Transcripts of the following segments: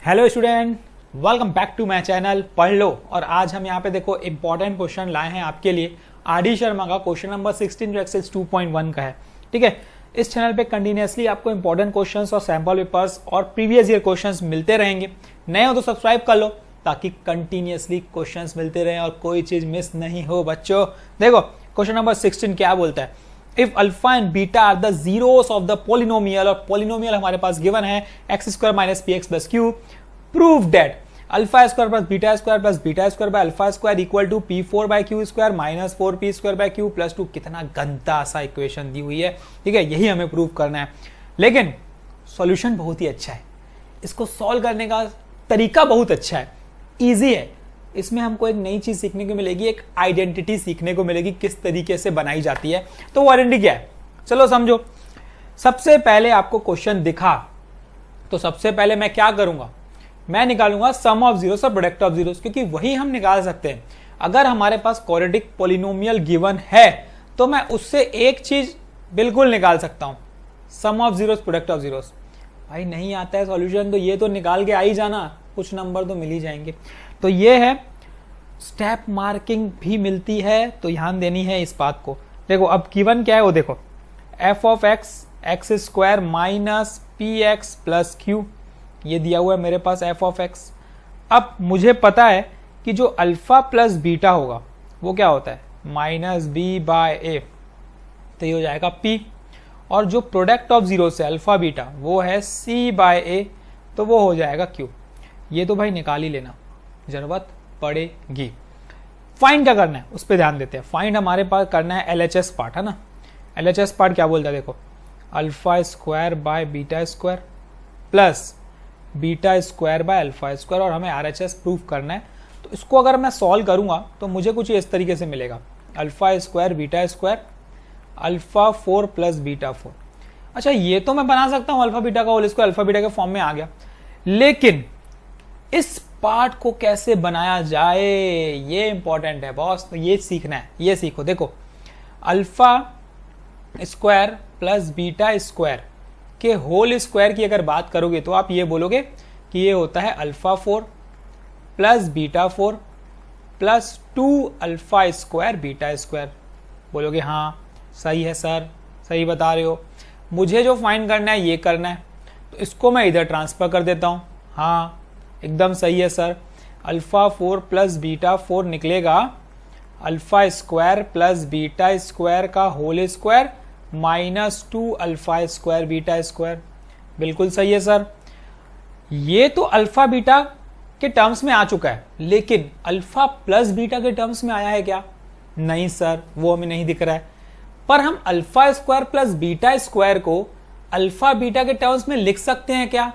Hello student, welcome back to my channel पढ़ लो। और आज हम यहाँ पे देखो इंपॉर्टेंट क्वेश्चन लाए हैं आपके लिए। आर.डी. शर्मा का क्वेश्चन नंबर 16 जो एक्सरसाइज 2.1 का है। ठीक है, इस चैनल पे कंटिन्यूअसली आपको इंपॉर्टेंट क्वेश्चंस और सैंपल पेपर्स और प्रीवियस ईयर क्वेश्चंस मिलते रहेंगे। नए हो तो सब्सक्राइब कर लो ताकि कंटिन्यूअसली क्वेश्चंस मिलते रहे और कोई चीज मिस नहीं हो बच्चों। देखो क्वेश्चन नंबर 16 क्या बोलता है, if alpha and beta are the zeros of the polynomial, और पोलिनोमियल हमारे पास गिवन है x square minus p x plus q, prove that alpha square plus beta square by alpha square equal to p four by q square minus 4p square by q plus 2। कितना गंदा सा equation दी हुई है। ठीक है, यही हमें prove करना है, लेकिन सॉल्यूशन बहुत ही अच्छा है। इसको सॉल्व करने का तरीका बहुत अच्छा है, इजी है। इसमें हमको एक नई चीज सीखने को मिलेगी, एक आइडेंटिटी सीखने को मिलेगी, किस तरीके से बनाई जाती है। तो वो आइडेंटिटी क्या है, चलो समझो। सबसे पहले आपको क्वेश्चन दिखा तो सबसे पहले मैं क्या करूंगा, मैं निकालूंगा सम ऑफ जीरोस और प्रोडक्ट ऑफ जीरोस, क्योंकि वही हम निकाल सकते हैं। अगर हमारे पास क्वाड्रेटिक पॉलिनोमियल गिवन है तो मैं उससे एक चीज बिल्कुल निकाल सकता हूं, sum of zeros product of zeros. भाई नहीं आता है सॉल्यूशन तो ये तो निकाल के आ ही जाना, कुछ नंबर तो मिल ही जाएंगे। तो ये है, स्टेप मार्किंग भी मिलती है तो ध्यान देनी है इस बात को। देखो अब गिवन क्या है वो देखो, F of x x square minus p x plus Q, ये दिया हुआ है मेरे पास एफ ऑफ एक्स। अब मुझे पता है कि जो अल्फा प्लस बीटा होगा वो क्या होता है, माइनस बी बाय ए, तो ये हो जाएगा पी। और जो प्रोडक्ट ऑफ जीरो से अल्फा बीटा वो है सी बाय ए, तो वो हो जाएगा क्यू। ये तो भाई निकाल ही लेना, जरूरत पड़ेगी। फाइंड क्या करना है उस पर ध्यान देते हैं। फाइंड हमारे पास करना है एलएचएस पार्ट, है ना। एलएचएस पार्ट क्या बोलता है देखो, alpha square by beta square plus beta square by alpha square, और हमें आरएचएस प्रूफ करना है। तो इसको अगर मैं सॉल्व करूंगा तो मुझे कुछ इस तरीके से मिलेगा, alpha square beta square alpha 4 plus beta 4। अच्छा ये तो मैं बना सकता हूं अल्फा बीटा का होल स्क्वायर, अल्फा बीटा के फॉर्म में आ गया, लेकिन इस पार्ट को कैसे बनाया जाए ये इंपॉर्टेंट है बॉस। तो ये सीखना है, ये सीखो। देखो alpha square plus beta square के होल स्क्वायर की अगर बात करोगे तो आप ये बोलोगे कि ये होता है alpha 4 plus beta 4 plus 2 alpha square beta square. बोलोगे हाँ सही है सर, सही बता रहे हो। मुझे जो फाइंड करना है ये करना है, तो इसको मैं इधर ट्रांसफर कर देता हूँ। हाँ एकदम सही है सर, अल्फा 4 प्लस बीटा 4 निकलेगा alpha square plus beta square का whole square minus 2 alpha square beta square. बिल्कुल सही है सर। ये तो अल्फा बीटा के टर्म्स में आ चुका है, लेकिन अल्फा प्लस बीटा के टर्म्स में आया है क्या, नहीं सर, वो हमें नहीं दिख रहा है। पर हम alpha square plus beta square को अल्फा बीटा के टर्म्स में लिख सकते हैं क्या,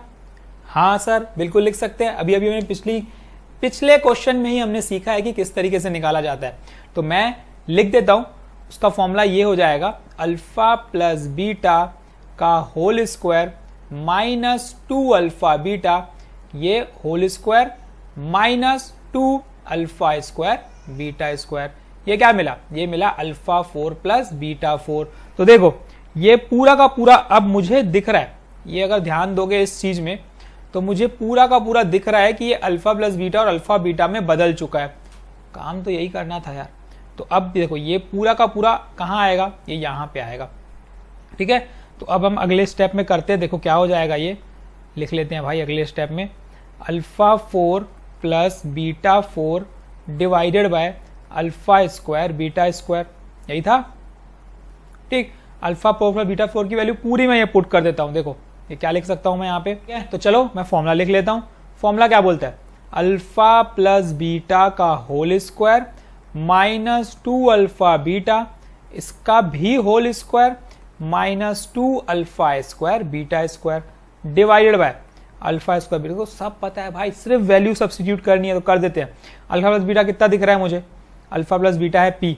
हाँ सर बिल्कुल लिख सकते हैं। अभी अभी हमें पिछले क्वेश्चन में ही हमने सीखा है कि किस तरीके से निकाला जाता है। तो मैं लिख देता हूं, उसका फॉर्मूला ये हो जाएगा, अल्फा प्लस बीटा का whole square minus 2 alpha beta, ये whole square minus 2 alpha square beta square. ये क्या मिला, ये मिला अल्फा 4 प्लस बीटा 4। तो देखो ये पूरा का पूरा अब मुझे दिख रहा है, ये अगर ध्यान दोगे इस चीज में तो मुझे पूरा का पूरा दिख रहा है कि ये अल्फा प्लस बीटा और अल्फा बीटा में बदल चुका है। काम तो यही करना था यार। तो अब देखो ये पूरा का पूरा कहाँ आएगा, ये यहाँ पे आएगा। ठीक है, तो अब हम अगले स्टेप में करते हैं। देखो क्या हो जाएगा, ये लिख लेते हैं भाई अगले स्टेप में, alpha 4 plus beta 4 divided by alpha square beta square, यही था। ठीक, अल्फा 4 प्लस बीटा 4 की वैल्यू पूरी मैं ये पुट कर देता हूँ। देखो ये क्या लिख सकता हूं मैं यहाँ पे, तो चलो मैं फॉर्मूला लिख लेता हूं। फॉर्मूला क्या बोलता है, अल्फा प्लस बीटा का whole square minus 2 alpha beta, इसका भी whole square minus 2 alpha square beta square divided by alpha square beta. को सब पता है भाई, सिर्फ वैल्यू सब्स्टिट्यूट करनी है तो कर देते हैं। अल्फा प्लस बीटा कितना दिख रहा है मुझे, अल्फा प्लस बीटा है पी,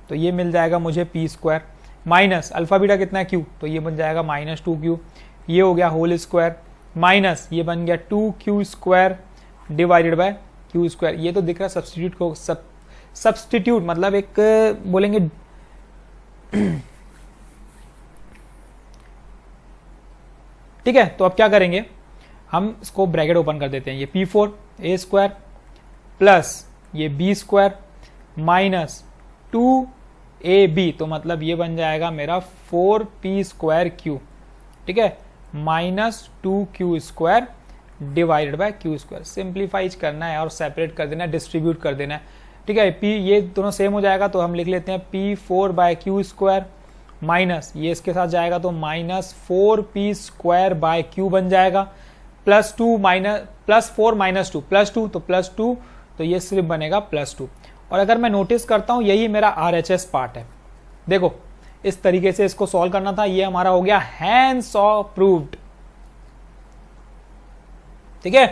तो ये मिल जाएगा मुझे P square, minus alpha beta कितना है क्यू, तो ये बन जाएगा माइनस 2q। ये हो गया होल स्क्वायर माइनस ये बन गया 2q square divided bye q square. ये तो दिख रहा है सब्स्टिट्यूट को, सब्स्टिट्यूट मतलब एक बोलेंगे ठीक है। तो अब क्या करेंगे, हम इसको ब्रैकेट ओपन कर देते हैं, ये P4 A स्क्वायर प्लस ये B स्क्वायर माइनस 2AB, तो मतलब ये बन जाएगा मेरा 4P स्क्वायर Q, ठीक है, minus 2Q square divided bye Q square. Simplifies करना है और सेपरेट कर देना है, डिस्ट्रीब्यूट कर देना है, ठीक है। P ये दोनों सेम हो जाएगा तो हम लिख लेते हैं P4 bye Q square minus ये इसके साथ जाएगा तो minus 4P square bye Q बन जाएगा, plus 2 minus plus 4 minus 2 plus 2 तो प्लस 2, तो ये सिर्फ बनेगा प्लस 2। और अगर मैं नोटिस करता हूं यही मेरा RHS पार्ट है, देखो इस तरीके से इसको सॉल्व करना था, ये हमारा हो गया हैंड्स ऑफ प्रूव्ड, ठीक है,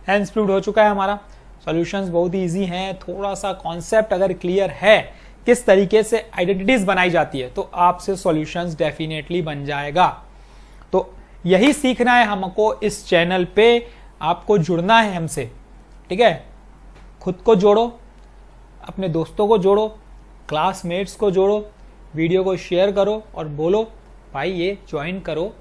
हैंड्स प्रूव्ड हो चुका है हमारा। सॉल्यूशंस बहुत ही इजी हैं, थोड़ा सा कॉन्सेप्ट अगर क्लियर है किस तरीके से आइडेंटिटीज बनाई जाती है तो आपसे सॉल्यूशंस डेफिनेटली बन जाएगा। तो यही सीखना है हमको इस चैनल पे, आपको जुड़ना है हमसे, ठीक है। खुद को जोड़ो, अपने दोस्तों को जोड़ो, क्लासमेट्स को जोड़ो, वीडियो को शेयर करो और बोलो भाई ये ज्वाइन करो,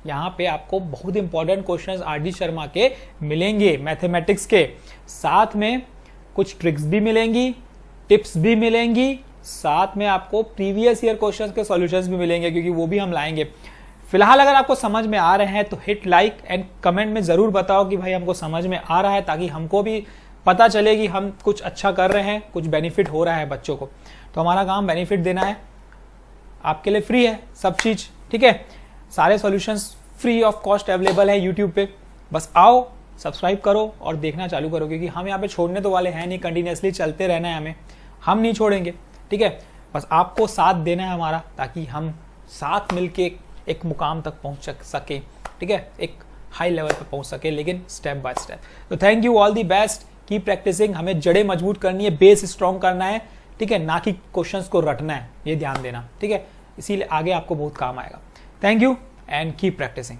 यहाँ पे आपको बहुत इंपॉर्टेंट क्वेश्चंस RD शर्मा के मिलेंगे मैथमेटिक्स के, साथ में कुछ ट्रिक्स भी मिलेंगी, टिप्स भी मिलेंगी, साथ में आपको प्रीवियस ईयर क्वेश्चंस के सॉल्यूशंस भी मिलेंगे क्योंकि वो भी हम लाएंगे। फिलहाल अगर आपको समझ में आ रहे हैं तो हिट लाइक एंड कमेंट में जरूर बताओ कि भाई हमको समझ में आ रहा है, ताकि हमको भी पता चले कि हम कुछ अच्छा कर रहे हैं, कुछ बेनिफिट हो रहा है बच्चों को। तो हमारा काम बेनिफिट देना है, आपके लिए फ्री है सब चीज, ठीक है। सारे solutions free of cost available है यूट्यूब पे, बस आओ सब्सक्राइब करो और देखना चालू करो, क्योंकि हम यहाँ पे छोड़ने तो वाले हैं नहीं, कंटिन्यूसली चलते रहना है हमें, हम नहीं छोड़ेंगे, ठीक है। बस आपको साथ देना है हमारा, ताकि हम साथ मिलके एक मुकाम तक पहुंच सके, ठीक है, एक हाई लेवल पे पहुंच सके, लेकिन स्टेप बाय स्टेप। तो thank you, all the best, keep practising. हमें जड़ें मजबूत करनी है, बेस स्ट्रॉन्ग करना है, ठीक है, ना कि क्वेश्चंस को रटना है, ये ध्यान देना, ठीक है, इसीलिए आगे आपको बहुत काम आएगा। Thank you and keep practising.